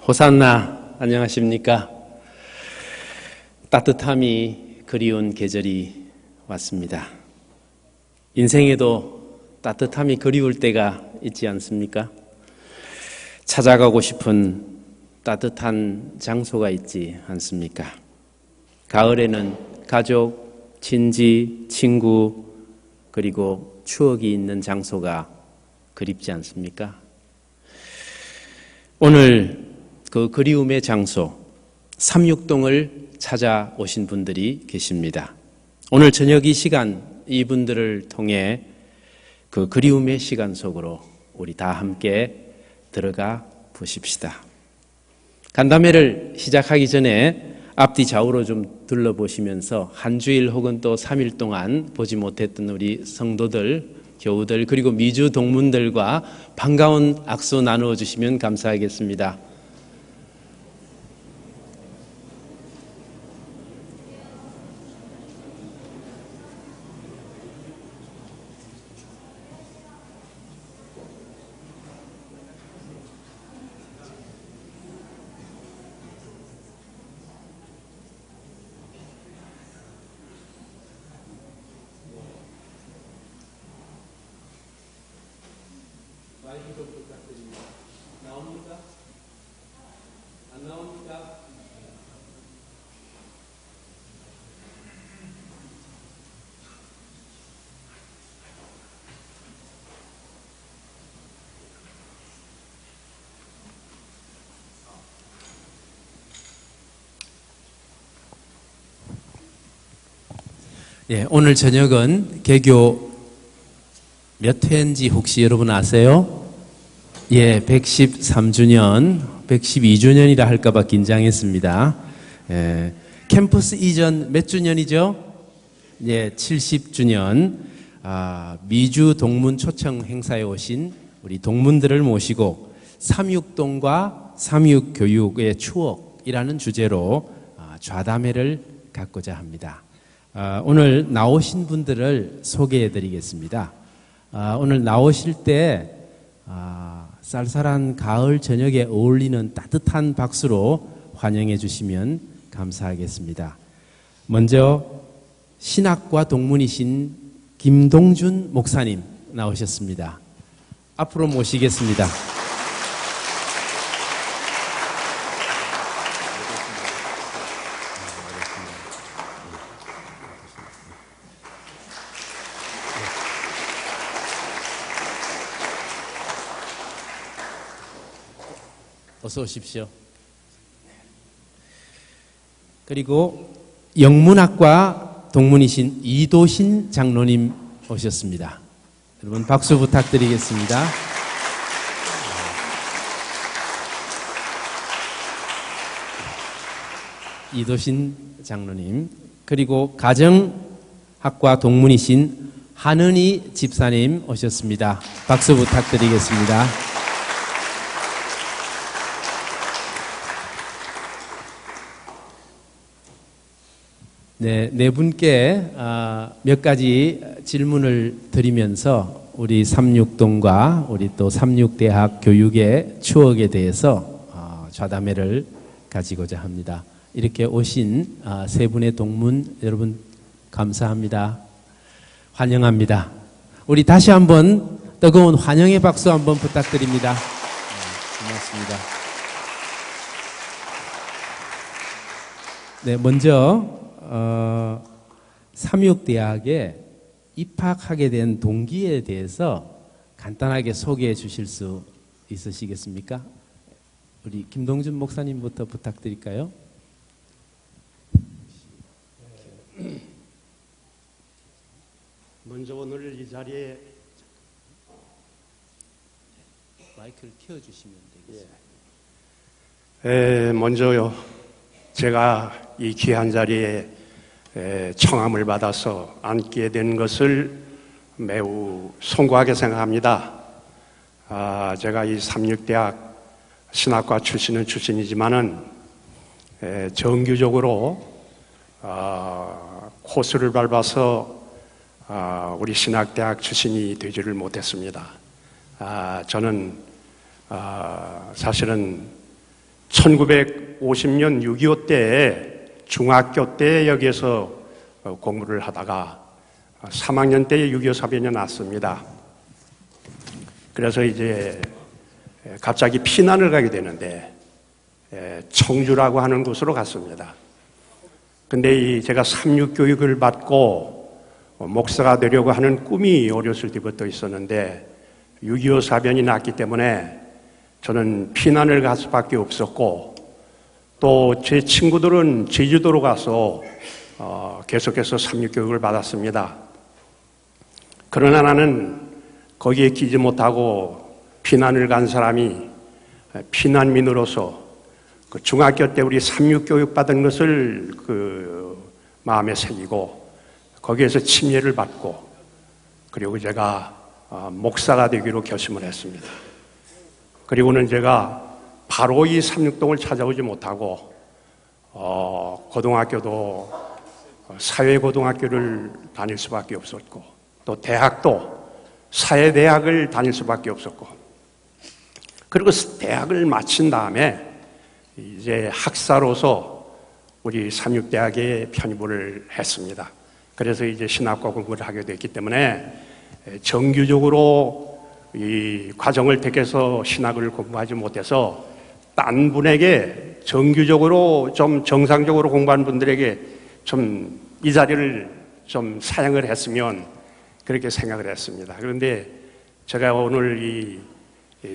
호산나, 안녕하십니까? 따뜻함이 그리운 계절이 왔습니다. 인생에도 따뜻함이 그리울 때가 있지 않습니까? 찾아가고 싶은 따뜻한 장소가 있지 않습니까? 가을에는 가족, 친지, 친구, 그리고 추억이 있는 장소가 그립지 않습니까? 오늘 그 그리움의 장소, 삼육동을 찾아오신 분들이 계십니다. 오늘 저녁 이 시간 이분들을 통해 그 그리움의 시간 속으로 우리 다 함께 들어가 보십시다. 간담회를 시작하기 전에 앞뒤 좌우로 좀 둘러보시면서 한 주일 혹은 또 3일 동안 보지 못했던 우리 성도들, 교우들 그리고 미주 동문들과 반가운 악수 나누어 주시면 감사하겠습니다. 마이크도 부탁드립니다. 나옵니까? 안 나옵니까? 예, 오늘 저녁은 개교 몇 회인지 혹시 여러분 아세요? 예, 113주년, 112주년이라 할까봐 긴장했습니다. 예, 캠퍼스 이전 몇 주년이죠? 예, 70주년. 미주 동문 초청 행사에 오신 우리 동문들을 모시고 삼육동과 삼육교육의 추억이라는 주제로 좌담회를 갖고자 합니다. 오늘 나오신 분들을 소개해 드리겠습니다. 오늘 나오실 때 쌀쌀한 가을 저녁에 어울리는 따뜻한 박수로 환영해 주시면 감사하겠습니다. 먼저 신학과 동문이신 김동준 목사님 나오셨습니다. 앞으로 모시겠습니다. 어서 오십시오. 그리고 영문학과 동문이신 이도신 장로님 오셨습니다. 여러분 박수 부탁드리겠습니다. 이도신 장로님, 그리고 가정학과 동문이신 한은희 집사님 오셨습니다. 박수 부탁드리겠습니다. 네 분께 몇 가지 질문을 드리면서 우리 삼육동과 우리 또 삼육대학 교육의 추억에 대해서 좌담회를 가지고자 합니다. 이렇게 오신 세 분의 동문 여러분 감사합니다. 환영합니다. 우리 다시 한번 뜨거운 환영의 박수 한번 부탁드립니다. 고맙습니다. 네, 먼저 삼육대학에 입학하게 된 동기에 대해서 간단하게 소개해 주실 수 있으시겠습니까? 우리 김동준 목사님부터 부탁드릴까요? 먼저 오늘 이 자리에 마이크를 켜주시면 되겠습니다. 먼저요, 제가 이 귀한 자리에 청함을 받아서 앉게 된 것을 매우 송구하게 생각합니다. 제가 이 삼육대학 신학과 출신은 출신이지만은 정규적으로 코스를 밟아서 우리 신학대학 출신이 되지를 못했습니다. 저는 사실은 1950년 6.25 때 중학교 때 여기에서 공부를 하다가 3학년 때 6.25 사변이 났습니다. 그래서 이제 갑자기 피난을 가게 되는데 청주라고 하는 곳으로 갔습니다. 근데 제가 삼육 교육을 받고 목사가 되려고 하는 꿈이 어렸을 때부터 있었는데 6.25 사변이 났기 때문에 저는 피난을 갈 수밖에 없었고 또 제 친구들은 제주도로 가서 계속해서 삼육 교육을 받았습니다. 그러나 나는 거기에 끼지 못하고 피난을 간 사람이 피난민으로서 그 중학교 때 우리 삼육 교육 받은 것을 그 마음에 새기고 거기에서 침례를 받고 그리고 제가 목사가 되기로 결심을 했습니다. 그리고는 제가 바로 이 삼육동을 찾아오지 못하고 고등학교도 사회고등학교를 다닐 수밖에 없었고 또 대학도 사회대학을 다닐 수밖에 없었고 그리고 대학을 마친 다음에 이제 학사로서 우리 삼육대학에 편입을 했습니다. 그래서 이제 신학과 공부를 하게 됐기 때문에 정규적으로 이 과정을 택해서 신학을 공부하지 못해서 딴 분에게 정규적으로 좀 정상적으로 공부한 분들에게 좀 이 자리를 좀 사양을 했으면 그렇게 생각을 했습니다. 그런데 제가 오늘 이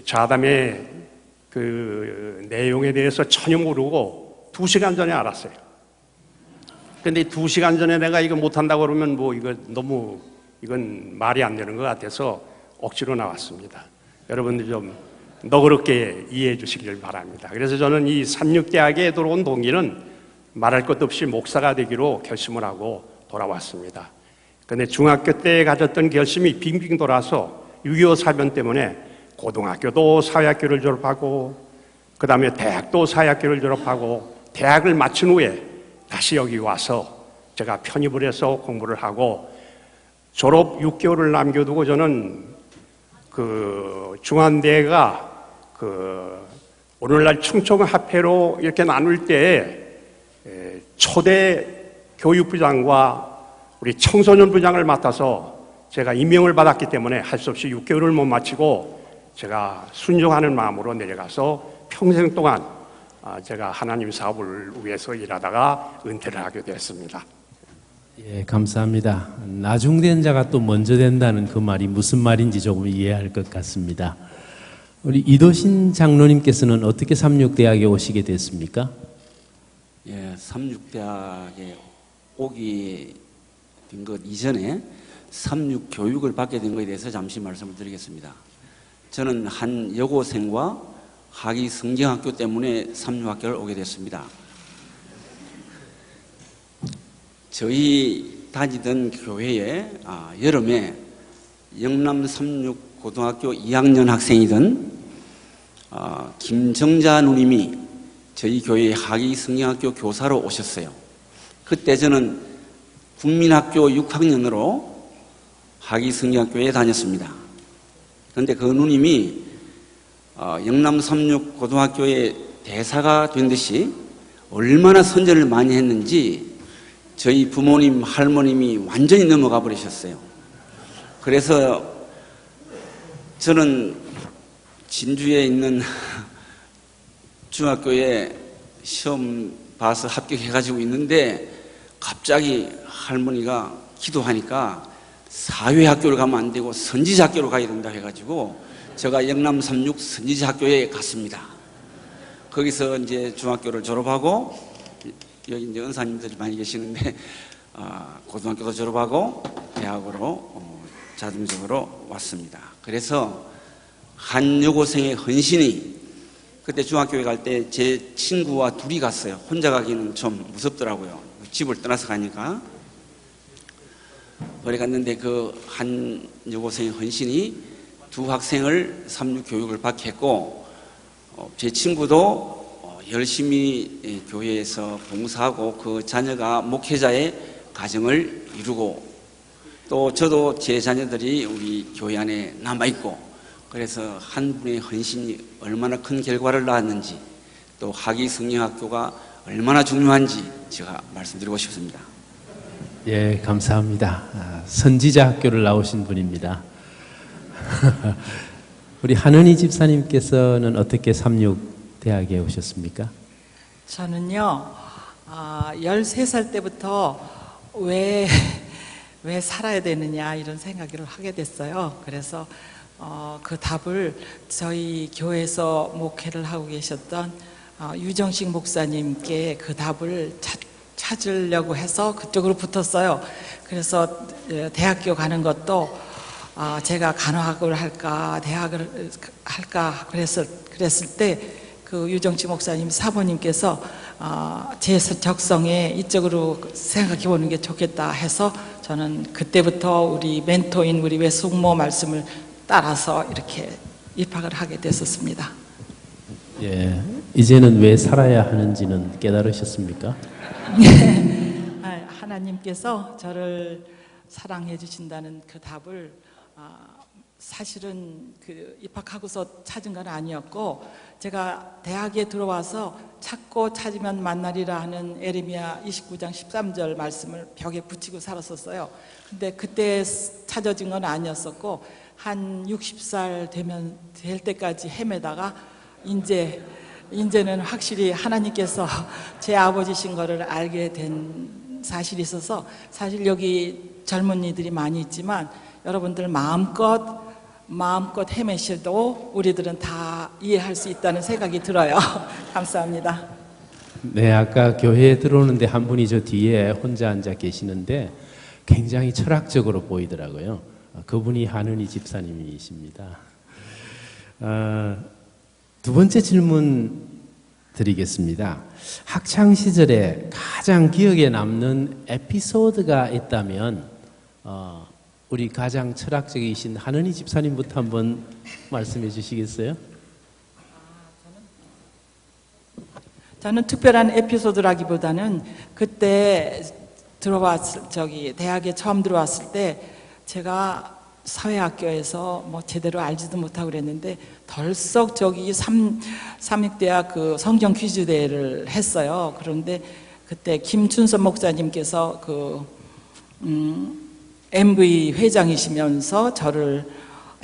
좌담의 그 내용에 대해서 전혀 모르고 2시간 전에 알았어요. 근데 2시간 전에 내가 이거 못한다고 그러면 뭐 이거 너무 이건 말이 안 되는 것 같아서 억지로 나왔습니다. 여러분들 좀 너그럽게 이해해 주시길 바랍니다. 그래서 저는 이 삼육대학에 들어온 동기는 말할 것도 없이 목사가 되기로 결심을 하고 돌아왔습니다. 그런데 중학교 때 가졌던 결심이 빙빙 돌아서 6.25 사변 때문에 고등학교도 사회학교를 졸업하고 그 다음에 대학도 사회학교를 졸업하고 대학을 마친 후에 다시 여기 와서 제가 편입을 해서 공부를 하고 졸업 6개월을 남겨두고 저는 그 중앙대가 그 오늘날 충청합회로 이렇게 나눌 때 초대 교육부장과 우리 청소년부장을 맡아서 제가 임명을 받았기 때문에 할 수 없이 6개월을 못 마치고 제가 순종하는 마음으로 내려가서 평생 동안 제가 하나님 사업을 위해서 일하다가 은퇴를 하게 됐습니다. 예, 감사합니다. 나중된 자가 또 먼저 된다는 그 말이 무슨 말인지 조금 이해할 것 같습니다. 우리 이도신 장로님께서는 어떻게 삼육대학에 오시게 됐습니까? 예, 삼육대학에 오게 된 것 이전에 삼육 교육을 받게 된 것에 대해서 잠시 말씀을 드리겠습니다. 저는 한 여고생과 하기 성경학교 때문에 삼육학교를 오게 됐습니다. 저희 다니던 교회에 여름에 영남 삼육고등학교 2학년 학생이던 김정자 누님이 저희 교회 하기 성경학교 교사로 오셨어요. 그때 저는 국민학교 6학년으로 하기 성경학교에 다녔습니다. 그런데 그 누님이 영남 삼육고등학교의 대사가 된 듯이 얼마나 선전을 많이 했는지 저희 부모님, 할머님이 완전히 넘어가 버리셨어요. 그래서 저는 진주에 있는 중학교에 시험 봐서 합격해가지고 있는데 갑자기 할머니가 기도하니까 사회학교를 가면 안 되고 선지자학교로 가야 된다 해가지고 제가 영남 삼육 선지자학교에 갔습니다. 거기서 이제 중학교를 졸업하고 여기 이제 은사님들이 많이 계시는데 고등학교도 졸업하고 대학으로 자동적으로 왔습니다. 그래서 한 여고생의 헌신이 그때 중학교에 갈 때 제 친구와 둘이 갔어요. 혼자 가기는 좀 무섭더라고요. 집을 떠나서 가니까. 그래 갔는데 그 한 여고생의 헌신이 두 학생을 삼육 교육을 받게 했고 제 친구도 열심히 교회에서 봉사하고 그 자녀가 목회자의 가정을 이루고 또 저도 제 자녀들이 우리 교회 안에 남아있고 그래서 한 분의 헌신이 얼마나 큰 결과를 낳았는지 또 학위 성령학교가 얼마나 중요한지 제가 말씀드리고 싶습니다. 예, 감사합니다. 선지자 학교를 나오신 분입니다. 우리 한은희 집사님께서는 어떻게 삼육대학에 오셨습니까? 저는요, 13살 때부터 왜 살아야 되느냐 이런 생각을 하게 됐어요. 그래서 그 답을 저희 교회에서 목회를 하고 계셨던 유정식 목사님께 그 답을 찾으려고 해서 그쪽으로 붙었어요. 그래서 대학교 가는 것도 제가 간호학을 할까 대학을 할까 그랬을 때 그 유정식 목사님 사모님께서 제 적성에 이쪽으로 생각해 보는 게 좋겠다 해서 저는 그때부터 우리 멘토인 우리 외숙모 말씀을 따라서 이렇게 입학을 하게 됐었습니다. 예, 이제는 왜 살아야 하는지는 깨달으셨습니까? 하나님께서 저를 사랑해 주신다는 그 답을 사실은 그 입학하고서 찾은 건 아니었고, 제가 대학에 들어와서 찾고 찾으면 만나리라 하는 에레미야 29장 13절 말씀을 벽에 붙이고 살았었어요. 근데 그때 찾아진 건 아니었었고, 한 60살 될 때까지 헤매다가 이제는 확실히 하나님께서 제 아버지신 거를 알게 된 사실이 있어서, 사실 여기 젊은이들이 많이 있지만 여러분들 마음껏 헤매셔도 우리들은 다 이해할 수 있다는 생각이 들어요. 감사합니다. 네, 아까 교회에 들어오는데 한 분이 저 뒤에 혼자 앉아 계시는데 굉장히 철학적으로 보이더라고요. 그분이 한은희 집사님이십니다. 두 번째 질문 드리겠습니다. 학창 시절에 가장 기억에 남는 에피소드가 있다면 우리 가장 철학적이신 한은희 집사님부터 한번 말씀해 주시겠어요? 저는 특별한 에피소드라기보다는 그때 대학에 처음 들어왔을 때 제가 사회학교에서 뭐 제대로 알지도 못하고 그랬는데 덜썩 삼육대학 그 성경 퀴즈 대회를 했어요. 그런데 그때 김춘선 목사님께서 MV 회장이시면서 저를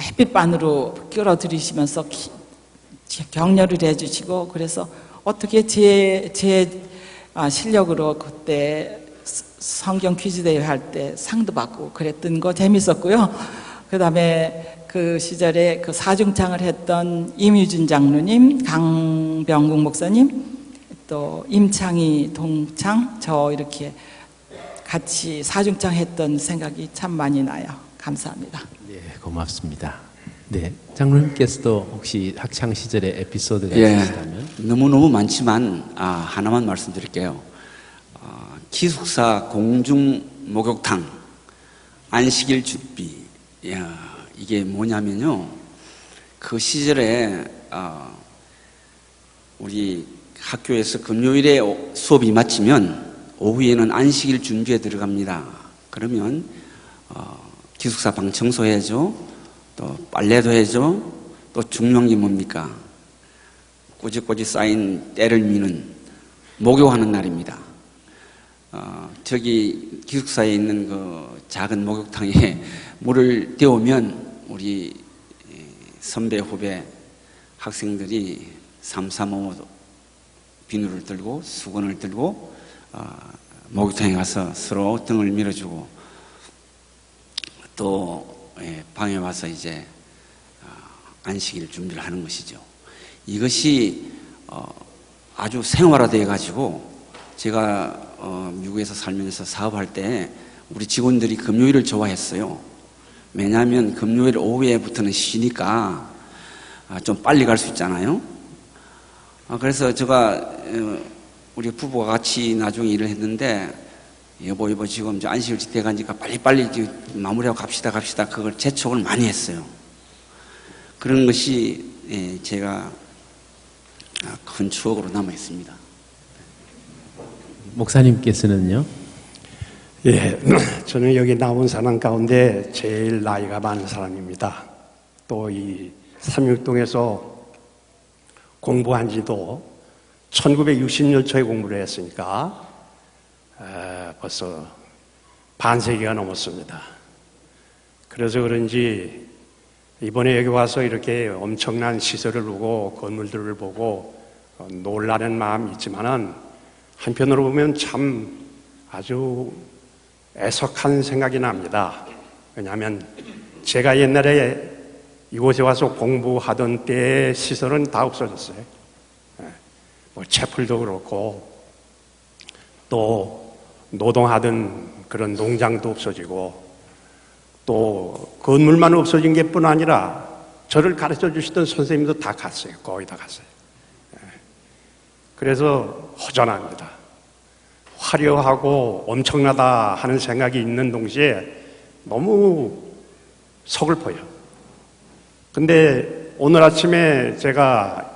햇빛반으로 끌어들이시면서 격려를 해주시고, 그래서 어떻게 제 실력으로 그때 성경 퀴즈 대회 할 때 상도 받고 그랬던 거 재밌었고요. 그 다음에 그 시절에 그 사중창을 했던 임유준 장로님, 강병국 목사님, 또 임창희 동창, 저 이렇게 같이 사중창 했던 생각이 참 많이 나요. 감사합니다. 네, 고맙습니다. 네, 장로님께서도 혹시 학창 시절의 에피소드가 예, 있으시다면? 너무너무 많지만 하나만 말씀드릴게요. 기숙사 공중 목욕탕 안식일 준비. 이게 뭐냐면요, 그 시절에 우리 학교에서 금요일에 수업이 마치면 오후에는 안식일 준비에 들어갑니다. 그러면 기숙사 방 청소해야죠, 또 빨래도 해야죠, 또 중요한 게 뭡니까? 꼬집꼬집 쌓인 때를 미는 목욕하는 날입니다. 저기 기숙사에 있는 그 작은 목욕탕에 물을 데우면 우리 선배 후배 학생들이 335 비누를 들고 수건을 들고 목욕탕에 가서 서로 등을 밀어주고 또 방에 와서 이제 안식일 준비를 하는 것이죠. 이것이 아주 생활화되어 가지고 제가 미국에서 살면서 사업할 때 우리 직원들이 금요일을 좋아했어요. 왜냐하면 금요일 오후에부터는 쉬니까 좀 빨리 갈 수 있잖아요. 그래서 제가 우리 부부가 같이 나중에 일을 했는데, 여보 지금 안식일 돼가니까 빨리빨리 마무리하고 갑시다 그걸 재촉을 많이 했어요. 그런 것이 제가 큰 추억으로 남아 있습니다. 목사님께서는요? 예, 저는 여기 나온 사람 가운데 제일 나이가 많은 사람입니다. 또 이 삼육동에서 공부한 지도 1960년초에 공부를 했으니까 벌써 반세기가 넘었습니다. 그래서 그런지 이번에 여기 와서 이렇게 엄청난 시설을 보고 건물들을 보고 놀라는 마음이 있지만은 한편으로 보면 참 아주 애석한 생각이 납니다. 왜냐하면 제가 옛날에 이곳에 와서 공부하던 때의 시설은 다 없어졌어요. 뭐 채플도 그렇고 또 노동하던 그런 농장도 없어지고 또 건물만 없어진 게 뿐 아니라 저를 가르쳐 주시던 선생님도 다 갔어요. 거의 다 갔어요. 그래서 허전합니다. 화려하고 엄청나다 하는 생각이 있는 동시에 너무 서글퍼요. 근데 오늘 아침에 제가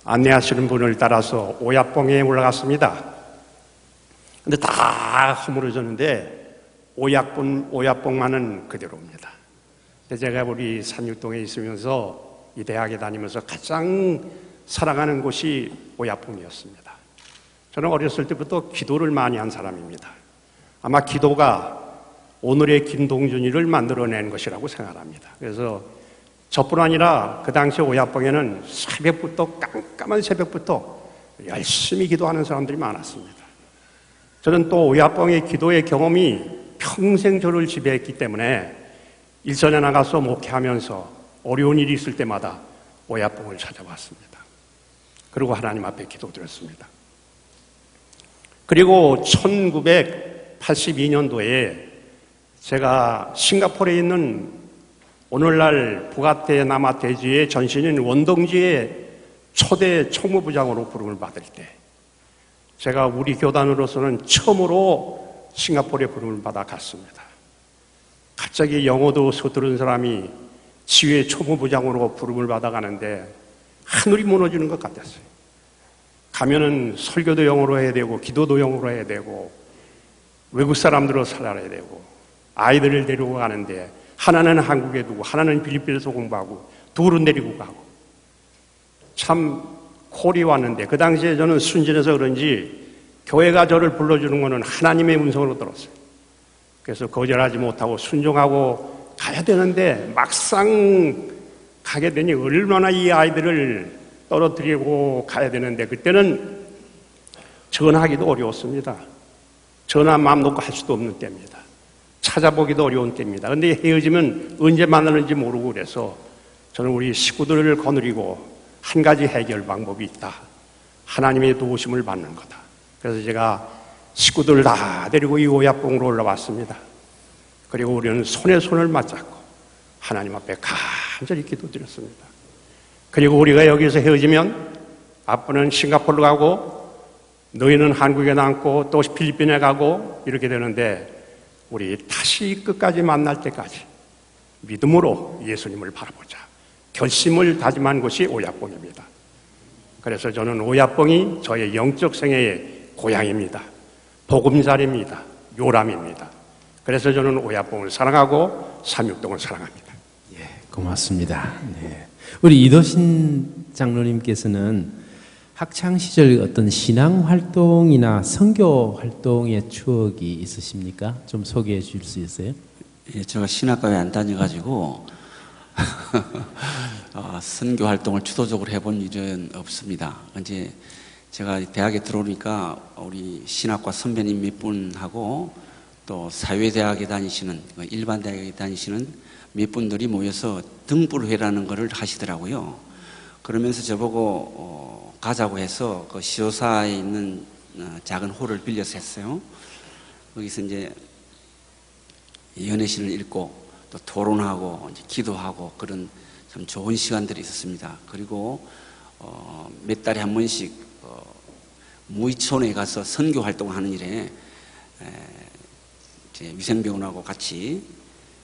안내하시는 분을 따라서 오야봉에 올라갔습니다. 근데 다 허물어졌는데 오야봉만은 그대로입니다. 제가 우리 산육동에 있으면서 이 대학에 다니면서 가장 사랑하는 곳이 오야봉이었습니다. 저는 어렸을 때부터 기도를 많이 한 사람입니다. 아마 기도가 오늘의 김동준이를 만들어낸 것이라고 생각합니다. 그래서 저뿐 아니라 그 당시 오야봉에는 새벽부터 깜깜한 새벽부터 열심히 기도하는 사람들이 많았습니다. 저는 또 오야봉의 기도의 경험이 평생 저를 지배했기 때문에 일선에 나가서 목회하면서 어려운 일이 있을 때마다 오야봉을 찾아왔습니다. 그리고 하나님 앞에 기도드렸습니다. 그리고 1982년도에 제가 싱가포르에 있는 오늘날 부가테 남아 대지의 전신인 원동지의 초대 총무부장으로 부름을 받을 때 제가 우리 교단으로서는 처음으로 싱가포르에 부름을 받아 갔습니다. 갑자기 영어도 서투른 사람이 지회 총무부장으로 부름을 받아 가는데 하늘이 무너지는 것 같았어요. 가면은 설교도 영어로 해야 되고 기도도 영어로 해야 되고 외국 사람들로 살아야 되고 아이들을 데리고 가는데 하나는 한국에 두고 하나는 필리핀에서 공부하고 둘은 데리고 가고 참 콜이 왔는데 그 당시에 저는 순진해서 그런지 교회가 저를 불러주는 것은 하나님의 음성으로 들었어요. 그래서 거절하지 못하고 순종하고 가야 되는데 막상 가게 되니 얼마나 이 아이들을 떨어뜨리고 가야 되는데 그때는 전화하기도 어려웠습니다. 전화 마음 놓고 할 수도 없는 때입니다. 찾아보기도 어려운 때입니다. 그런데 헤어지면 언제 만나는지 모르고 그래서 저는 우리 식구들을 거느리고 한 가지 해결 방법이 있다. 하나님의 도우심을 받는 거다. 그래서 제가 식구들 다 데리고 이 오야봉으로 올라왔습니다. 그리고 우리는 손에 손을 맞잡고 하나님 앞에 간절히 기도드렸습니다. 그리고 우리가 여기서 헤어지면 아빠는 싱가포르로 가고 너희는 한국에 남고 또 필리핀에 가고 이렇게 되는데 우리 다시 끝까지 만날 때까지 믿음으로 예수님을 바라보자. 결심을 다짐한 곳이 오야봉입니다. 그래서 저는 오야봉이 저의 영적 생애의 고향입니다. 보금자리입니다. 요람입니다. 그래서 저는 오야봉을 사랑하고 삼육동을 사랑합니다. 예, 고맙습니다. 네. 우리 이도신 장로님께서는 학창 시절 어떤 신앙 활동이나 선교 활동의 추억이 있으십니까? 좀 소개해 주실 수 있어요? 예, 제가 신학과에 안 다녀가지고 선교 활동을 주도적으로 해본 일은 없습니다. 이제 제가 대학에 들어오니까 우리 신학과 선배님 몇 분하고 또 사회대학에 다니시는 일반 대학에 다니시는 몇 분들이 모여서 등불회라는 것을 하시더라고요. 그러면서 저보고 가자고 해서 그 시오사에 있는 작은 홀을 빌려서 했어요. 거기서 이제 연애신을 읽고 또 토론하고 이제 기도하고 그런 참 좋은 시간들이 있었습니다. 그리고 몇 달에 한 번씩 무이촌에 가서 선교 활동하는 일에 이제 위생병원하고 같이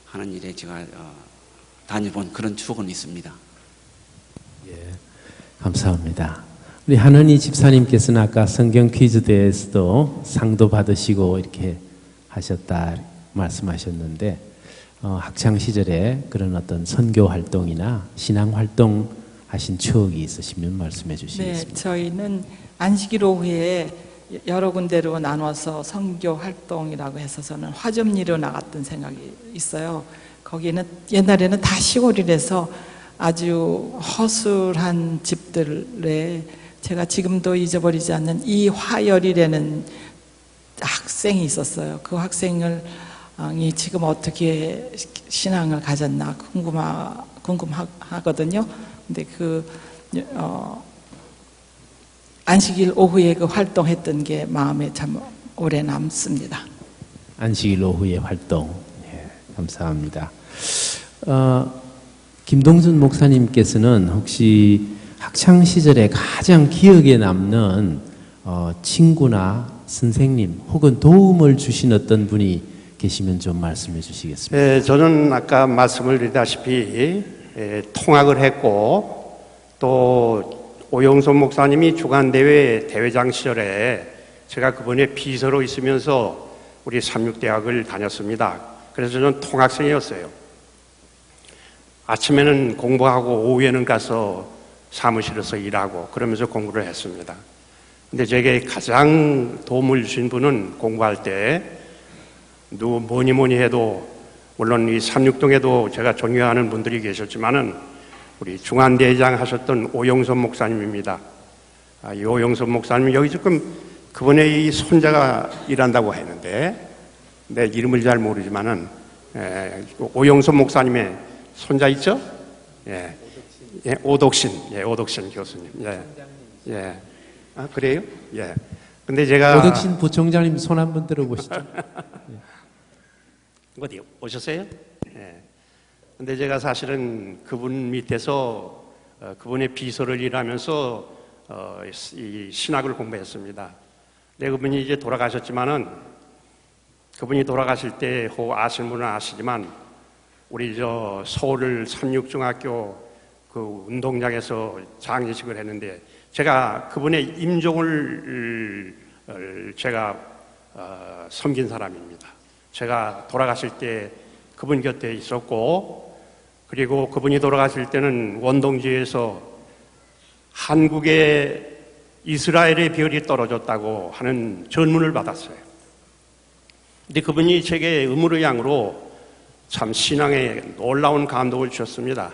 하는 일에 제가 다녀본 그런 추억은 있습니다. 예, 감사합니다. 우리 한은희 집사님께서는 아까 성경 퀴즈 대회에서도 상도 받으시고 이렇게 하셨다 말씀하셨는데 학창 시절에 그런 어떤 선교 활동이나 신앙 활동 하신 추억이 있으시면 말씀해 네, 주시겠습니다. 저희는 안식일 오후에 여러 군데로 나눠서 선교 활동이라고 해서서는 화점리로 나갔던 생각이 있어요. 거기는 옛날에는 다 시골이라서 아주 허술한 집들에 제가 지금도 잊어버리지 않는 이화열이라는 학생이 있었어요. 그 학생이 지금 어떻게 신앙을 가졌나 궁금하거든요. 근데 안식일 오후에 그 활동했던 게 마음에 참 오래 남습니다. 안식일 오후의 활동, 예, 감사합니다. 김동순 목사님께서는 혹시 학창 시절에 가장 기억에 남는 친구나 선생님 혹은 도움을 주신 어떤 분이 계시면 좀 말씀해 주시겠습니다. 저는 아까 말씀을 드렸다시피 통학을 했고 또 오영선 목사님이 주간대회 대회장 시절에 제가 그분의 비서로 있으면서 우리 삼육대학을 다녔습니다. 그래서 저는 통학생이었어요. 아침에는 공부하고 오후에는 가서 사무실에서 일하고 그러면서 공부를 했습니다. 근데 제게 가장 도움을 주신 분은 공부할 때 뭐니 해도 물론 이 삼육동에도 제가 존경하는 분들이 계셨지만은 우리 중안대회장 하셨던 오영선 목사님입니다. 이 오영선 목사님 여기 지금 그분의 이 손자가 일한다고 했는데 내 이름을 잘 모르지만은 오영선 목사님의 손자 있죠? 예, 오덕신 교수님. 예. 아 그래요? 예. 근데 제가 오덕신 부총장님 손 한번 들어보시죠. 어디 오셨어요? 예. 근데 제가 사실은 그분 밑에서 그분의 비서를 일하면서 이 신학을 공부했습니다. 근데 그분이 이제 돌아가셨지만은 그분이 돌아가실 때 아시는 분은 아시지만 우리 서울 삼육중학교 그 운동장에서 장례식을 했는데 제가 그분의 임종을 제가 섬긴 사람입니다. 제가 돌아가실 때 그분 곁에 있었고 그리고 그분이 돌아가실 때는 원동지에서 한국에 이스라엘의 별이 떨어졌다고 하는 전문을 받았어요. 근데 그분이 제게 의무의 양으로 참 신앙에 놀라운 감동을 주셨습니다.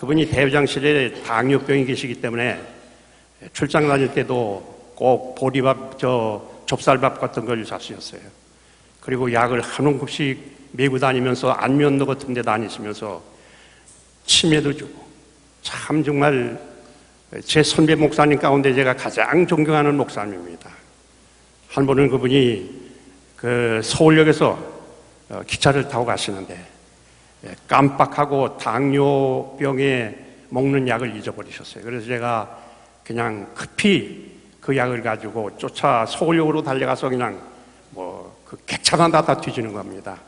그분이 대회장실에 당뇨병이 계시기 때문에 출장 다닐 때도 꼭 보리밥, 좁쌀밥 같은 걸 사주셨어요. 그리고 약을 한 움큼씩 메고 다니면서 안면도 같은 데 다니시면서 치매도 주고 참 정말 제 선배 목사님 가운데 제가 가장 존경하는 목사님입니다. 한 번은 그분이 그 서울역에서 기차를 타고 가시는데 깜빡하고 당뇨병에 먹는 약을 잊어버리셨어요. 그래서 제가 그냥 급히 그 약을 가지고 서울역으로 달려가서 그냥 그 객차만 다 뒤지는 겁니다.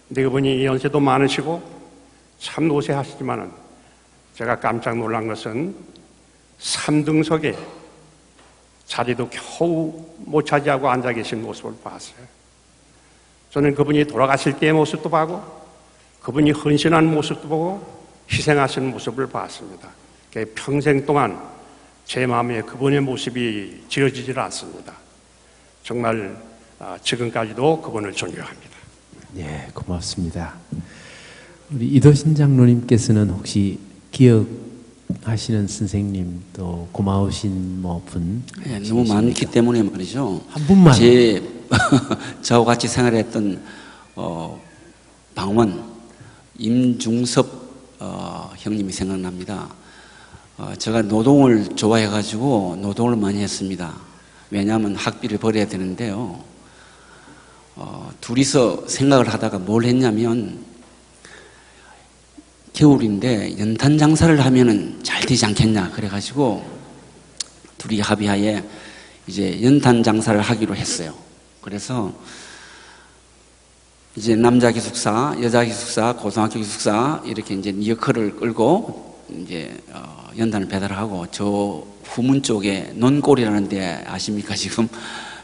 근데 그분이 연세도 많으시고 참 노쇠하시지만은 제가 깜짝 놀란 것은 3등석에 자리도 겨우 못 차지하고 앉아 계신 모습을 봤어요. 저는 그분이 돌아가실 때의 모습도 보고 그분이 헌신한 모습도 보고 희생하시는 모습을 봤습니다. 평생 동안 제 마음에 그분의 모습이 지워지질 않습니다. 정말 지금까지도 그분을 존경합니다. 네, 고맙습니다. 우리 이도신 장로님께서는 혹시 기억하시는 선생님 또 고마우신 분? 네, 너무 많기 때문에 말이죠. 한 분만. 저와 같이 생활했던 방원 임중섭 형님이 생각납니다. 제가 노동을 좋아해가지고 노동을 많이 했습니다. 왜냐하면 학비를 벌어야 되는데요. 둘이서 생각을 하다가 뭘 했냐면 겨울인데 연탄 장사를 하면은 잘 되지 않겠냐 그래가지고 둘이 합의하에 이제 연탄 장사를 하기로 했어요. 그래서 이제 남자 기숙사, 여자 기숙사, 고등학교 기숙사 이렇게 이제 리어커를 끌고 이제 연탄을 배달하고 저 후문 쪽에 논골이라는 데 아십니까 지금?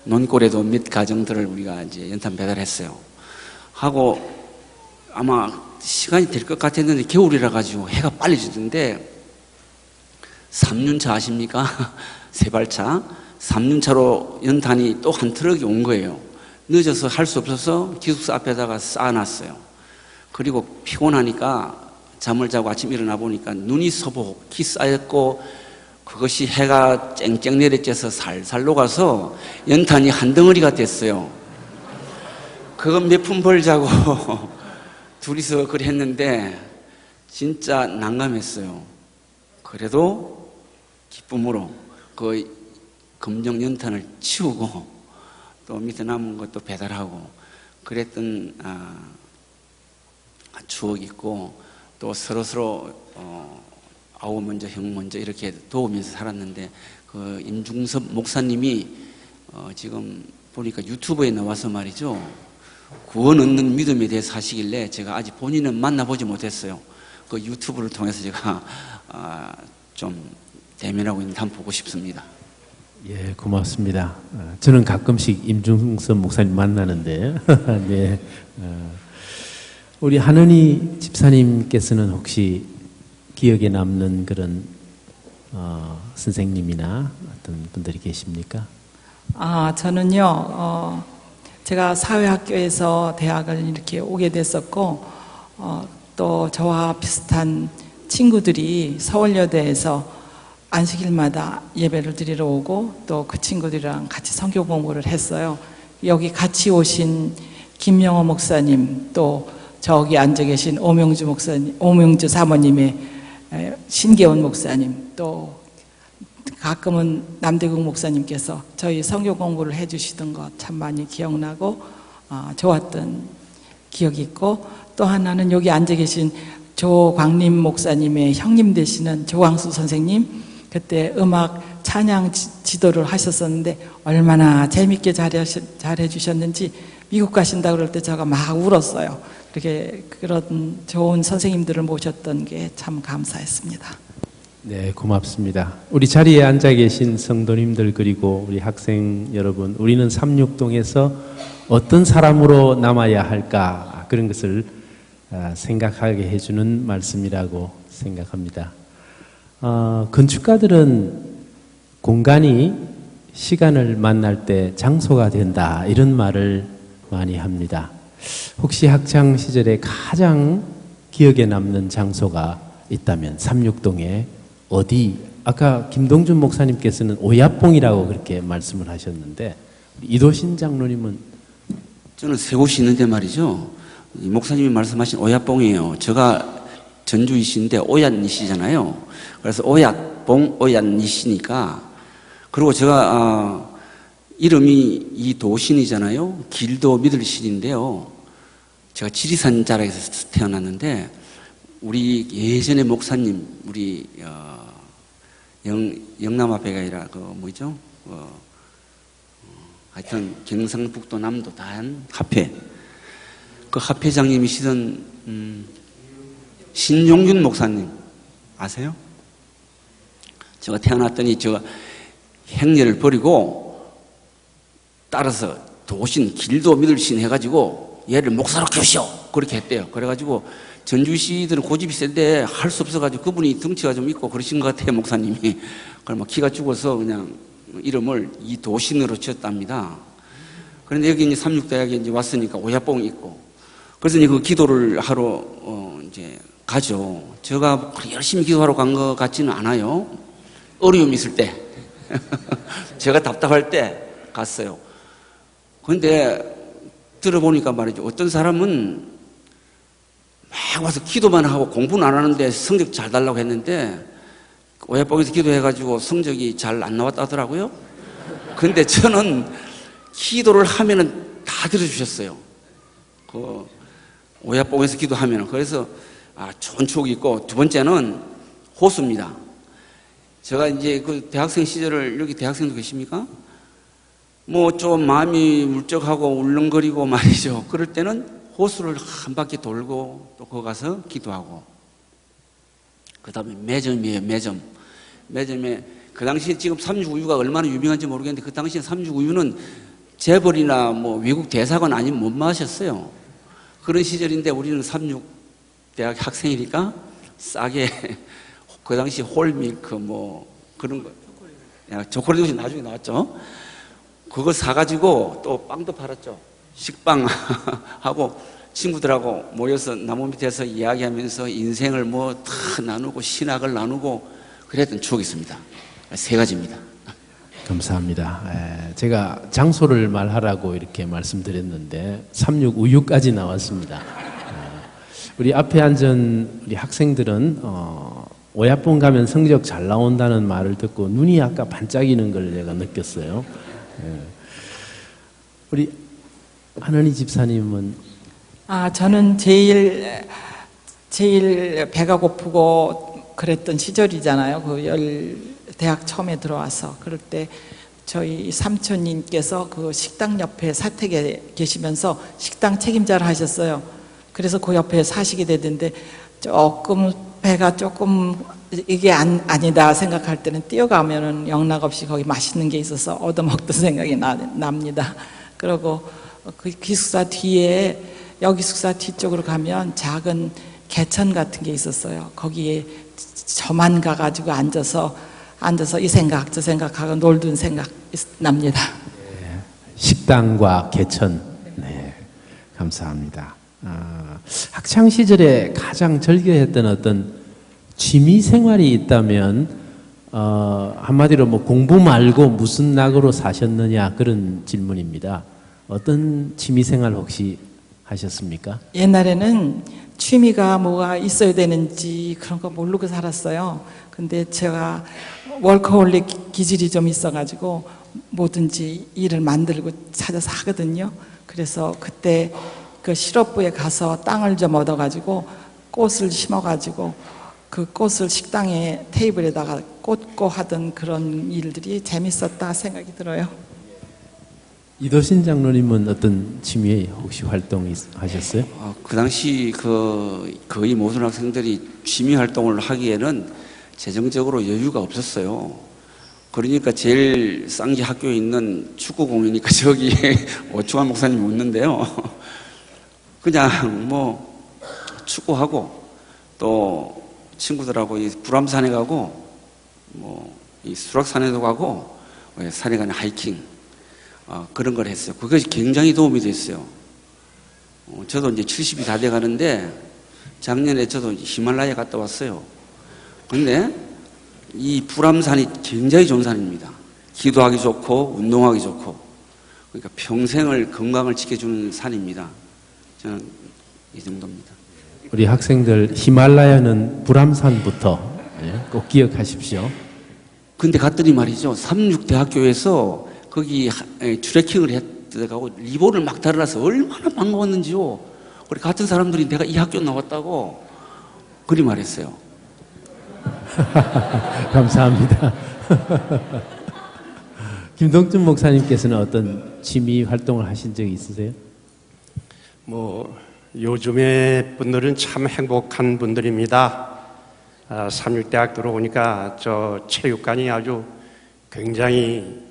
논골에도 몇 가정들을 우리가 이제 연탄 배달했어요. 하고 아마 시간이 될 것 같았는데 겨울이라 가지고 해가 빨리 지던데 3륜차 아십니까? 세발차. 3륜차로 연탄이 또 한 트럭이 온 거예요. 늦어서 할 수 없어서 기숙사 앞에다가 쌓아놨어요. 그리고 피곤하니까 잠을 자고 아침 일어나 보니까 눈이 서복히 쌓였고 그것이 해가 쨍쨍 내리쬐서 살살 녹아서 연탄이 한 덩어리가 됐어요. 그거 몇 푼 벌자고 둘이서 그래 했는데 진짜 난감했어요. 그래도 기쁨으로 그 검정 연탄을 치우고 또 밑에 남은 것도 배달하고 그랬던 추억이 있고 또 서로서로 아우 먼저 형 먼저 이렇게 도우면서 살았는데 그 임중섭 목사님이 지금 보니까 유튜브에 나와서 말이죠. 구원 얻는 믿음에 대해서 하시길래 제가 아직 본인은 만나보지 못했어요. 그 유튜브를 통해서 제가 좀 대면하고 있는데 한번 보고 싶습니다. 예, 고맙습니다. 저는 가끔씩 임중섭 목사님 만나는데, 네. 우리 한은희 집사님께서는 혹시 기억에 남는 그런 선생님이나 어떤 분들이 계십니까? 저는요, 제가 사회학교에서 대학을 이렇게 오게 됐었고, 또 저와 비슷한 친구들이 서울여대에서 안식일마다 예배를 드리러 오고 또 그 친구들이랑 같이 성경 공부를 했어요. 여기 같이 오신 김영호 목사님, 또 저기 앉아 계신 오명주 목사님, 오명주 사모님의 신계원 목사님, 또 가끔은 남대국 목사님께서 저희 성경 공부를 해주시던 것 참 많이 기억나고 좋았던 기억이 있고, 또 하나는 여기 앉아 계신 조광림 목사님의 형님 되시는 조광수 선생님, 그때 음악 찬양 지도를 하셨었는데 얼마나 재밌게 잘해 주셨는지 미국 가신다 그럴 때 제가 막 울었어요. 그렇게 그런 좋은 선생님들을 모셨던 게 참 감사했습니다. 네, 고맙습니다. 우리 자리에 앉아 계신 성도님들 그리고 우리 학생 여러분, 우리는 삼육동에서 어떤 사람으로 남아야 할까 그런 것을 생각하게 해주는 말씀이라고 생각합니다. 건축가들은 공간이 시간을 만날 때 장소가 된다 이런 말을 많이 합니다. 혹시 학창 시절에 가장 기억에 남는 장소가 있다면 삼육동에 어디? 아까 김동준 목사님께서는 오야뽕이라고 그렇게 말씀을 하셨는데 이도신 장로님은? 저는 세 곳이 있는데 말이죠. 목사님이 말씀하신 오야뽕이에요. 제가 전주이시인데 오얏이시잖아요. 그래서 오얏뽕, 오얏이시니까. 그리고 제가 이름이 이도신이잖아요. 길도 믿을신인데요. 제가 지리산 자락에서 태어났는데 우리 예전에 목사님, 우리 영남앞에가 아니라 그 뭐죠? 하여튼 경상북도 남도 단 합회. 그 합회장님이시던 신용균 목사님 아세요? 제가 태어났더니 제가 행렬을 버리고 따라서 도신 길도 믿을신 해가지고 얘를 목사로 키우시오 그렇게 했대요. 그래가지고 전주시들은 고집이 센데 할 수 없어가지고 그분이 덩치가 좀 있고 그러신 것 같아요, 목사님이. 그럼 기가 죽어서 그냥 이름을 이도신으로 지었답니다. 그런데 여기 이제 삼육대학에 이제 왔으니까 오야뽕이 있고, 그래서 이제 그 기도를 하러 이제 가죠. 제가 열심히 기도하러 간 것 같지는 않아요. 어려움이 있을 때, 제가 답답할 때 갔어요. 그런데 들어보니까 말이죠. 어떤 사람은 막 와서 기도만 하고 공부는 안 하는데 성적 잘 달라고 했는데 오야뽕에서 기도해가지고 성적이 잘 안 나왔다 하더라고요. 근데 저는 기도를 하면은 다 들어주셨어요. 그 오야뽕에서 기도하면은. 그래서 좋은 추억이 있고, 두 번째는 호수입니다. 제가 이제 그 대학생 시절을, 여기 대학생도 계십니까? 뭐 좀 마음이 울적하고 울렁거리고 말이죠. 그럴 때는 호수를 한 바퀴 돌고 또 거기 가서 기도하고, 그 다음에 매점이에요. 매점에 그 당시에 지금 삼육우유가 얼마나 유명한지 모르겠는데 그 당시에 삼육우유는 재벌이나 뭐 외국 대사관 아니면 못 마셨어요. 그런 시절인데 우리는 삼육대학 학생이니까 싸게 그 당시 홀밀크 뭐 그런 거, 초콜릿이 나중에 나왔죠. 그거 사가지고 또 빵도 팔았죠. 식빵 하고 친구들하고 모여서 나무 밑에서 이야기하면서 인생을 뭐 다 나누고 신학을 나누고 그랬던 추억이 있습니다. 세 가지입니다. 감사합니다. 제가 장소를 말하라고 이렇게 말씀드렸는데 36 우유까지 나왔습니다. 우리 앞에 앉은 우리 학생들은 오야뽕 가면 성적 잘 나온다는 말을 듣고 눈이 아까 반짝이는 걸 제가 느꼈어요. 우리 하나니 집사님은 저는 제일 배가 고프고 그랬던 시절이잖아요. 대학 처음에 들어와서. 그럴 때 저희 삼촌님께서 그 식당 옆에 사택에 계시면서 식당 책임자를 하셨어요. 그래서 그 옆에 사시게 되던데 배가 조금 이게 아니다 생각할 때는 뛰어가면은 영락없이 거기 맛있는 게 있어서 얻어먹던 생각이 납니다. 그리고 그 기숙사 뒤에, 여기 기숙사 뒤쪽으로 가면 작은 개천 같은 게 있었어요. 거기에 저만 가가지고 앉아서 이 생각 저 생각하고 놀던 생각 납니다. 식당과 개천. 네, 감사합니다. 학창 시절에 가장 즐겨했던 어떤 취미 생활이 있다면 한마디로 뭐 공부 말고 무슨 낙으로 사셨느냐 그런 질문입니다. 어떤 취미 생활 혹시 하셨습니까? 옛날에는 취미가 뭐가 있어야 되는지 그런 거 모르고 살았어요. 근데 제가 월커홀릭 기질이 좀 있어가지고 뭐든지 일을 만들고 찾아서 하거든요. 그래서 그때 그 실업부에 가서 땅을 좀 얻어가지고 꽃을 심어가지고 그 꽃을 식당에 테이블에다가 꽂고 하던 그런 일들이 재밌었다 생각이 들어요. 이도신 장로님은 어떤 취미에 혹시 활동하셨어요? 그 당시 거의 모든 학생들이 취미 활동을 하기에는 재정적으로 여유가 없었어요. 그러니까 제일 싼 게 학교에 있는 축구공이니까 저기에 오충환 목사님이 웃는데요. 그냥 뭐 축구하고 또 친구들하고 이 불암산에 가고 뭐 이 수락산에도 가고 산에 가는 하이킹 그런 걸 했어요. 그것이 굉장히 도움이 됐어요. 저도 이제 70이 다 돼 가는데 작년에 저도 히말라야 갔다 왔어요. 근데 이 불암산이 굉장히 좋은 산입니다. 기도하기 좋고 운동하기 좋고 그러니까 평생을 건강을 지켜주는 산입니다. 저는 이 정도입니다. 우리 학생들 히말라야는 불암산부터 꼭 기억하십시오. 근데 갔더니 말이죠. 삼육대학교에서 거기 트레킹을 했다고 리본을 막 달아서 얼마나 반가웠는지요. 우리 같은 사람들이 내가 이 학교 나왔다고 그리 말했어요. 감사합니다. 김동준 목사님께서는 어떤 취미 활동을 하신 적이 있으세요? 뭐 요즘의 분들은 참 행복한 분들입니다. 삼육대학 들어오니까 저 체육관이 아주 굉장히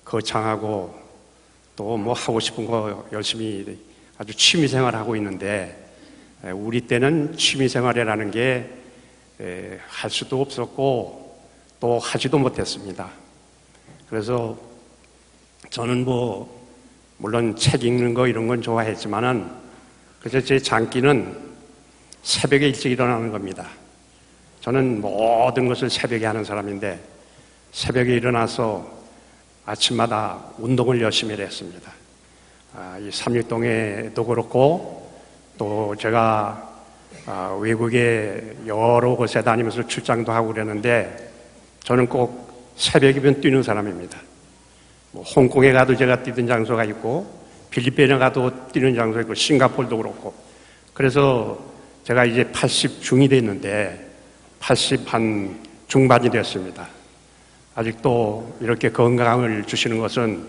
거창하고 또 뭐 하고 싶은 거 열심히 아주 취미생활 하고 있는데 우리 때는 취미생활이라는 게 할 수도 없었고 또 하지도 못했습니다. 그래서 저는 뭐 물론 책 읽는 거 이런 건 좋아했지만은 그래서 제 장기는 새벽에 일찍 일어나는 겁니다. 저는 모든 것을 새벽에 하는 사람인데 새벽에 일어나서 아침마다 운동을 열심히 했습니다. 이 삼육동에도 그렇고 또 제가 외국에 여러 곳에 다니면서 출장도 하고 그랬는데 저는 꼭 새벽이면 뛰는 사람입니다. 뭐 홍콩에 가도 제가 뛰던 장소가 있고 필리핀에 가도 뛰는 장소가 있고 싱가포르도 그렇고 그래서 제가 이제 80 중이 됐는데 80 한 중반이 됐습니다. 아직도 이렇게 건강을 주시는 것은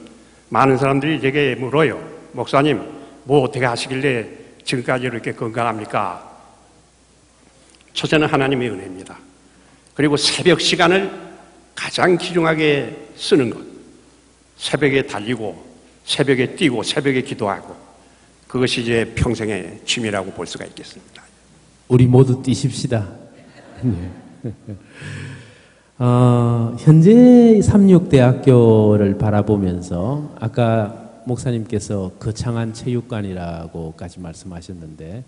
많은 사람들이 제게 물어요. 목사님, 뭐 어떻게 하시길래 지금까지 이렇게 건강합니까? 첫째는 하나님의 은혜입니다. 그리고 새벽 시간을 가장 귀중하게 쓰는 것. 새벽에 달리고, 새벽에 뛰고, 새벽에 기도하고. 그것이 이제 평생의 취미라고 볼 수가 있겠습니다. 우리 모두 뛰십시다. 네. 현재 삼육대학교를 바라보면서 아까 목사님께서 거창한 체육관이라고까지 말씀하셨는데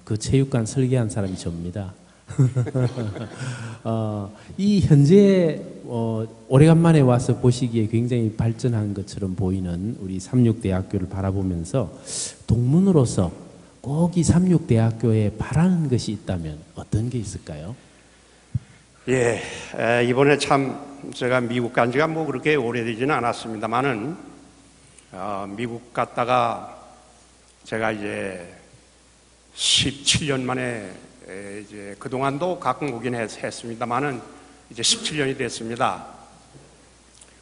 그 체육관 설계한 사람이 접니다. 이 현재 오래간만에 와서 보시기에 굉장히 발전한 것처럼 보이는 우리 삼육대학교를 바라보면서 동문으로서 꼭 이 삼육대학교에 바라는 것이 있다면 어떤 게 있을까요? 예, 이번에 참 제가 미국 간 지가 뭐 그렇게 오래되지는 않았습니다만은 미국 갔다가 제가 이제 17년 만에 이제 그동안도 가끔 오긴 했습니다만은 이제 17년이 됐습니다.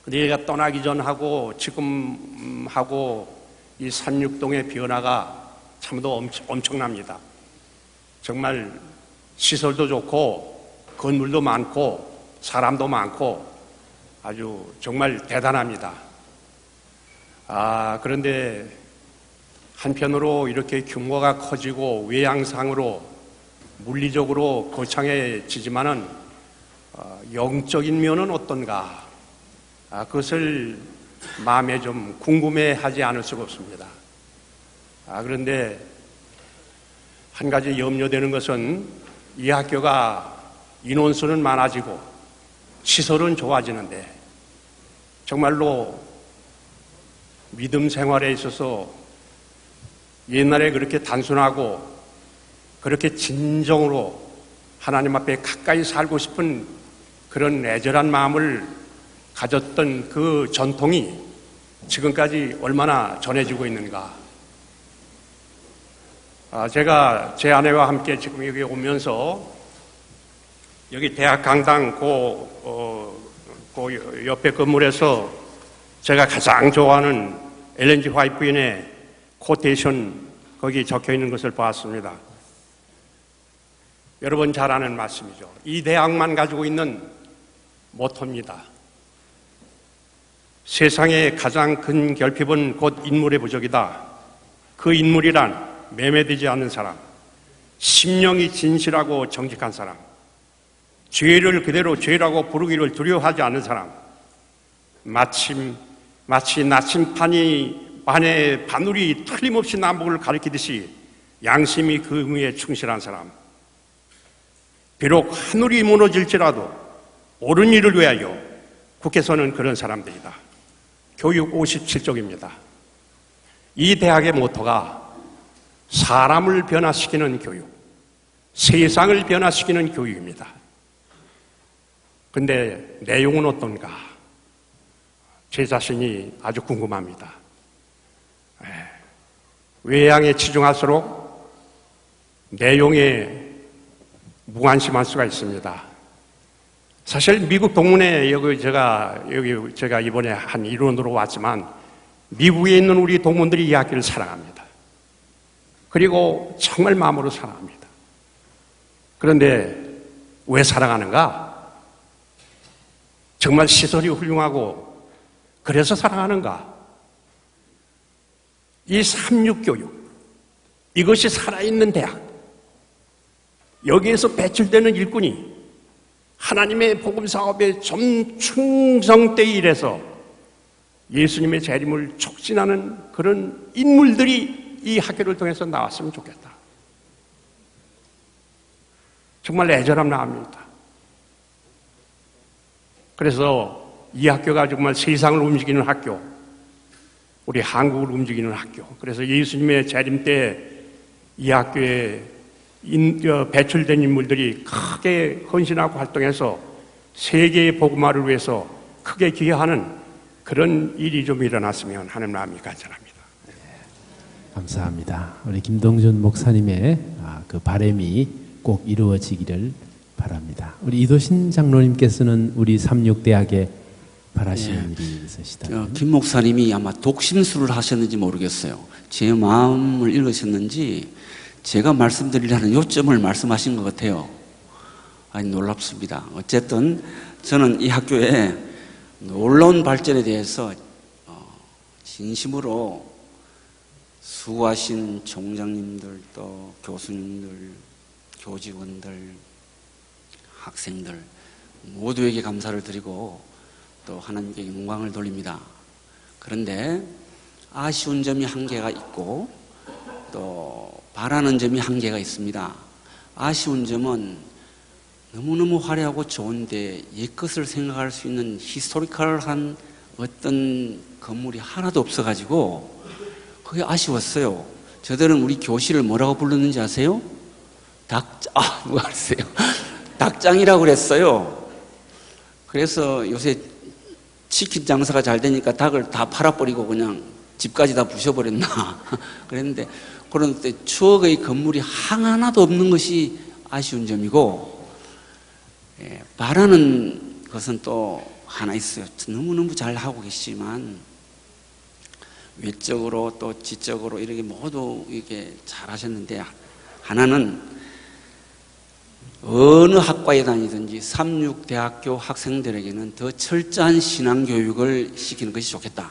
근데 얘가 떠나기 전하고 지금 하고 이 삼육동의 변화가 참도 엄청납니다. 정말 시설도 좋고 건물도 많고 사람도 많고 아주 정말 대단합니다. 그런데 한편으로 이렇게 규모가 커지고 외양상으로 물리적으로 거창해지지만은 영적인 면은 어떤가? 그것을 마음에 좀 궁금해하지 않을 수가 없습니다. 그런데 한 가지 염려되는 것은 이 학교가 인원수는 많아지고 시설은 좋아지는데 정말로 믿음 생활에 있어서 옛날에 그렇게 단순하고 그렇게 진정으로 하나님 앞에 가까이 살고 싶은 그런 애절한 마음을 가졌던 그 전통이 지금까지 얼마나 전해지고 있는가. 제가 제 아내와 함께 지금 여기 오면서 여기 대학 강당 그 옆에 건물에서 제가 가장 좋아하는 엘렌 G 화이트 부인의 코테이션 거기 적혀 있는 것을 보았습니다. 여러분 잘 아는 말씀이죠. 이 대학만 가지고 있는 모토입니다. 세상의 가장 큰 결핍은 곧 인물의 부족이다. 그 인물이란 매매되지 않는 사람, 심령이 진실하고 정직한 사람, 죄를 그대로 죄라고 부르기를 두려워하지 않는 사람, 마치 나침판이 반에 바늘이 틀림없이 남북을 가리키듯이 양심이 그 의무에 충실한 사람, 비록 하늘이 무너질지라도 옳은 일을 위하여 굳게 서는 그런 사람들이다. 교육 57쪽입니다. 이 대학의 모토가 사람을 변화시키는 교육, 세상을 변화시키는 교육입니다. 근데 내용은 어떤가? 제 자신이 아주 궁금합니다. 외양에 치중할수록 내용에 무관심할 수가 있습니다. 사실 미국 동문회 여기 제가 이번에 한 일원으로 왔지만 미국에 있는 우리 동문들이 이 학교를 사랑합니다. 그리고 정말 마음으로 사랑합니다. 그런데 왜 사랑하는가? 정말 시설이 훌륭하고 그래서 사랑하는가? 이 삼육교육, 이것이 살아있는 대학, 여기에서 배출되는 일꾼이 하나님의 복음사업에 좀 충성되이 일해서 예수님의 재림을 촉진하는 그런 인물들이 이 학교를 통해서 나왔으면 좋겠다. 정말 애절함 나옵니다. 그래서 이 학교가 정말 세상을 움직이는 학교, 우리 한국을 움직이는 학교. 그래서 예수님의 재림 때 이 학교에 배출된 인물들이 크게 헌신하고 활동해서 세계의 복음화를 위해서 크게 기여하는 그런 일이 좀 일어났으면 하는 마음이 간절합니다. 감사합니다. 우리 김동준 목사님의 그 바람이 꼭 이루어지기를 바랍니다. 우리 이도신 장로님께서는 우리 삼육대학에 바라시는 일이 있으시다면? 김 목사님이 아마 독심술을 하셨는지 모르겠어요. 제 마음을 읽으셨는지 제가 말씀드리려는 요점을 말씀하신 것 같아요. 아니 놀랍습니다. 어쨌든 저는 이 학교의 놀라운 발전에 대해서 진심으로 수고하신 총장님들 또 교수님들, 교직원들, 학생들 모두에게 감사를 드리고 또 하나님께 영광을 돌립니다. 그런데 아쉬운 점이 한계가 있고 또 바라는 점이 한계가 있습니다. 아쉬운 점은 너무너무 화려하고 좋은데 옛것을 생각할 수 있는 히스토리컬한 어떤 건물이 하나도 없어가지고 그게 아쉬웠어요. 저들은 우리 교실을 뭐라고 불렀는지 아세요? 누가 그랬어요? 닭장이라고 그랬어요. 그래서 요새 치킨 장사가 잘 되니까 닭을 다 팔아버리고 그냥 집까지 다 부셔버렸나 그랬는데, 그런데 추억의 건물이 하나도 없는 것이 아쉬운 점이고, 바라는 것은 또 하나 있어요. 너무너무 잘 하고 계시지만 외적으로 또 지적으로 이렇게 모두 이렇게 잘 하셨는데, 하나는 어느 학과에 다니든지 삼육대학교 학생들에게는 더 철저한 신앙교육을 시키는 것이 좋겠다.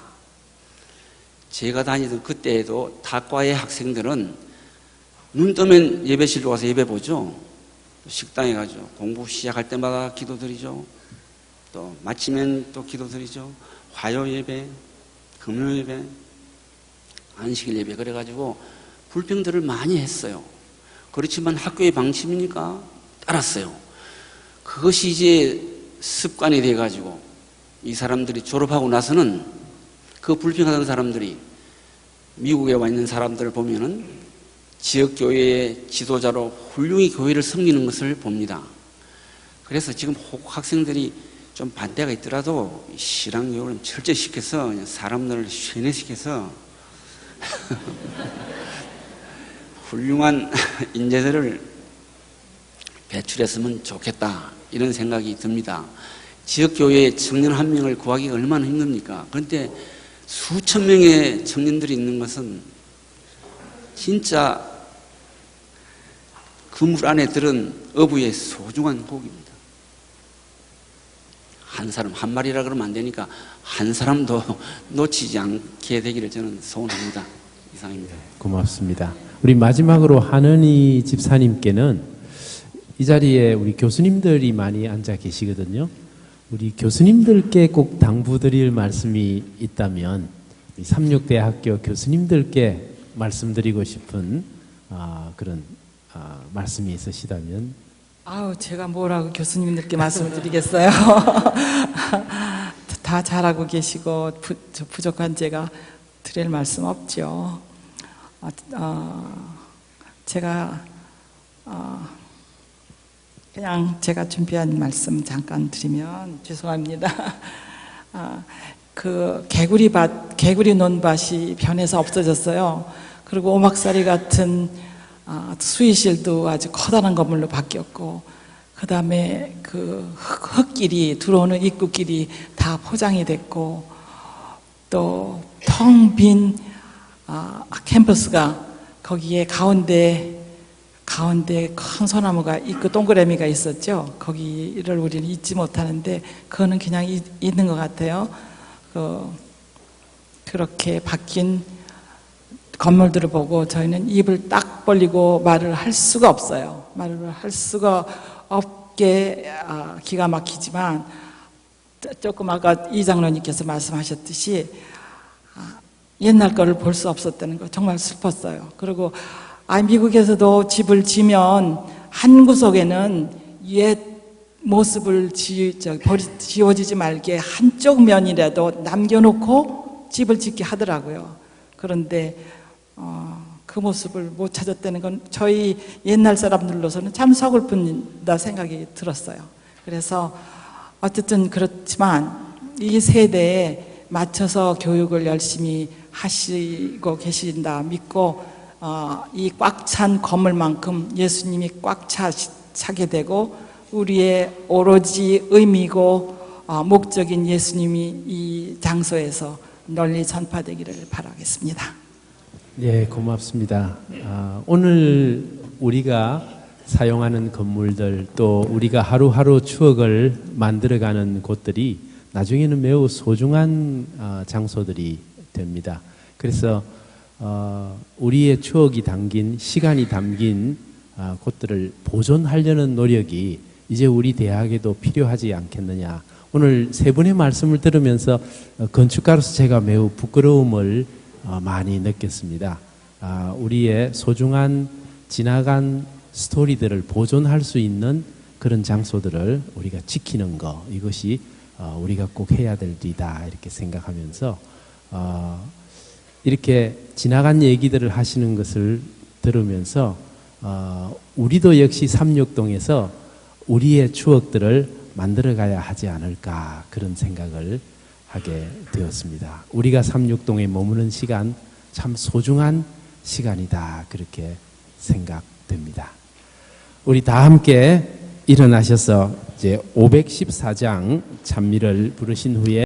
제가 다니던 그때에도 타과의 학생들은 눈 뜨면 예배실로 가서 예배 보죠. 식당에 가죠. 공부 시작할 때마다 기도드리죠. 또 마치면 또 기도드리죠. 화요 예배, 금요 예배, 안식일 예배, 그래가지고 불평들을 많이 했어요. 그렇지만 학교의 방침이니까 따랐어요. 그것이 이제 습관이 돼가지고 이 사람들이 졸업하고 나서는 그 불평하던 사람들이 미국에 와 있는 사람들을 보면은 지역교회의 지도자로 훌륭히 교회를 섬기는 것을 봅니다. 그래서 지금 학생들이 좀 반대가 있더라도 신앙교육을 철저히 시켜서 사람들을 세뇌시켜서 훌륭한 인재들을 배출했으면 좋겠다, 이런 생각이 듭니다. 지역교회에 청년 한 명을 구하기가 얼마나 힘듭니까? 그런데 수천 명의 청년들이 있는 것은 진짜 그물 안에 들은 어부의 소중한 고기입니다. 한 사람, 한 마리라 그러면 안 되니까 한 사람도 놓치지 않게 되기를 저는 소원합니다. 이상입니다. 고맙습니다. 우리 마지막으로 한은희 집사님께는 이 자리에 우리 교수님들이 많이 앉아 계시거든요. 우리 교수님들께 꼭 당부드릴 말씀이 있다면, 삼육대학교 교수님들께 말씀드리고 싶은 그런 말씀이 있으시다면. 제가 뭐라고 교수님들께 말씀을 드리겠어요. 다 잘하고 계시고 부족한 제가 드릴 말씀 없죠. 제가 그냥 제가 준비한 말씀 잠깐 드리면 죄송합니다. 그 개구리 논밭이 변해서 없어졌어요. 그리고 오막살이 같은 수의실도 아주 커다란 건물로 바뀌었고, 그 다음에 그 흙길이, 들어오는 입구길이 다 포장이 됐고, 또 텅 빈 캠퍼스가 거기에 가운데 큰 소나무가 있고 동그라미가 있었죠. 거기를 우리는 잊지 못하는데 그거는 그냥 있는 것 같아요. 그렇게 바뀐 건물들을 보고 저희는 입을 딱 벌리고 말을 할 수가 없어요. 말을 할 수가 없게 기가 막히지만, 조금 아까 이 장로님께서 말씀하셨듯이 옛날 거를 볼 수 없었다는 거 정말 슬펐어요. 그리고 미국에서도 집을 지면 한 구석에는 옛 모습을 지워지지 말게 한쪽 면이라도 남겨놓고 집을 짓게 하더라고요. 그런데 그 모습을 못 찾았다는 건 저희 옛날 사람들로서는 참 서글픈다 생각이 들었어요. 그래서 어쨌든 그렇지만 이 세대에 맞춰서 교육을 열심히 하시고 계신다 믿고, 이 꽉 찬 건물만큼 예수님이 꽉 차게 되고 우리의 오로지 의미고 목적인 예수님이 이 장소에서 널리 전파되기를 바라겠습니다. 네, 고맙습니다. 오늘 우리가 사용하는 건물들, 또 우리가 하루하루 추억을 만들어가는 곳들이 나중에는 매우 소중한 장소들이 됩니다. 그래서 우리의 추억이 담긴, 시간이 담긴 곳들을 보존하려는 노력이 이제 우리 대학에도 필요하지 않겠느냐. 오늘 세 분의 말씀을 들으면서 건축가로서 제가 매우 부끄러움을 많이 느꼈습니다. 우리의 소중한 지나간 스토리들을 보존할 수 있는 그런 장소들을 우리가 지키는 거, 이것이 우리가 꼭 해야 될 일이다 이렇게 생각하면서 이렇게 지나간 얘기들을 하시는 것을 들으면서 우리도 역시 삼육동에서 우리의 추억들을 만들어가야 하지 않을까 그런 생각을 하게 되었습니다. 우리가 삼육동에 머무는 시간 참 소중한 시간이다 그렇게 생각됩니다. 우리 다 함께 일어나셔서 이제 514장 찬미를 부르신 후에